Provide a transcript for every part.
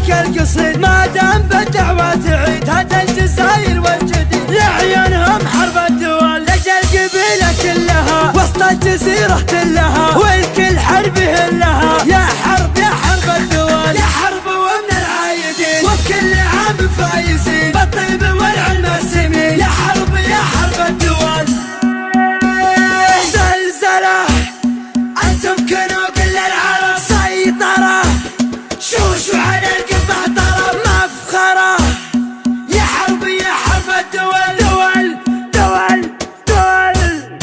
لك القصيد ما دام بالدعوة تعيد هذا الجزاير والجديد لعيونهم حرب الدول لجل قبيلة كلها وسط الجزيرة كلها والكل حرب لها يا حرب يا حرب الدول يا حرب ومن العايدين وبكل عام فايزين بالطيب والعلم السمين يا حرب يا حرب الدول زلزلة أنتم كنوا كل العرب سيطرة شوشوا على القمة طرب مفخرة يا حرب يا حرب الدول دول دول دول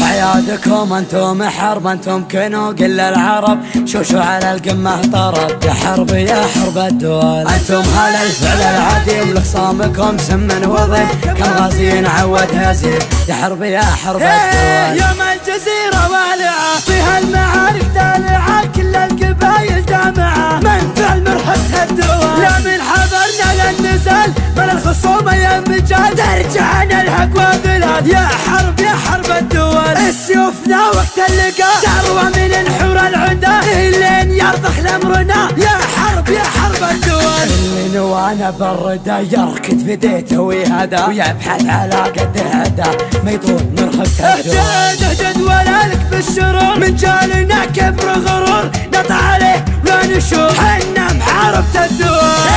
عيادكم انتم حرب انتم كنوا كل العرب شوشوا على القمة طرب يا حرب يا حرب الدول انتم هل الفعل العديم لخصامكم سم وضم كم غازيين عود هزيم يا حرب يا حرب الدول يوم الجزيرة والعة فيها المعارك دالعة كل القبايل جامعة من فعل مرحبة الدول لا من حضرنا للنزال من الخصومة يا مجال ترجعنا الحق وبلاد يا حرب يا حرب الدول السيوفنا وقت اللقاء تروى من الحور العدا لين يرضخ لامرنا يا حرب يا حرب الدول اللي نوانا بالردى يركض في ديته ويهدى ويبحث على قد هدى ما يطول مرحبة الدول اهجد ولا لك بالشرور من جالنا كبر غرور نطع عليه ولا نشوف حنا محاربة الدول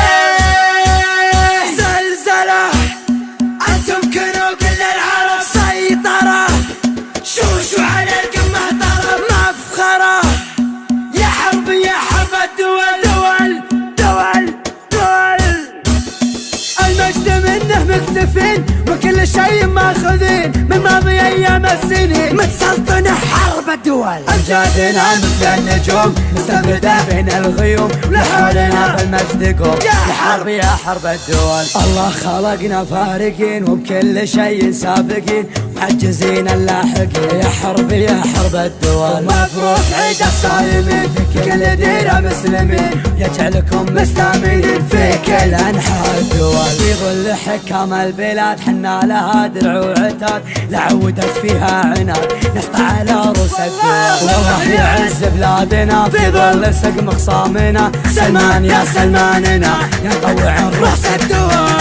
زلزلة انتم كنوا كل العرب سيطرة شوشوا على القمة طرب مفخرة يا حرب يا حرب الدول دول دول دول المجد منه مكتفين وكل شيء ماخذين من ماضي ايام السنين متسلطنة حرب الدول امجادنا مثل النجوم مستفردة بين الغيوم لحولنا بالمجد قوم يا حرب يا حرب الدول الله خلقنا فارقين وبكل شيء سابقين محجزين اللاحقين يا حرب يا حرب الدول مبروك عيد الصايمين في كل ديرة مسلمين يجعلكم مستامنين في كل انحاء الدول في ظل حكام البلاد حنا لها درع وعتاد لعودت فيها عناد نسطع على رؤوس الدول والله يعز بلادنا في ظل سقم خصامنا سلمان يا سلماننا يطوع رؤوس الدول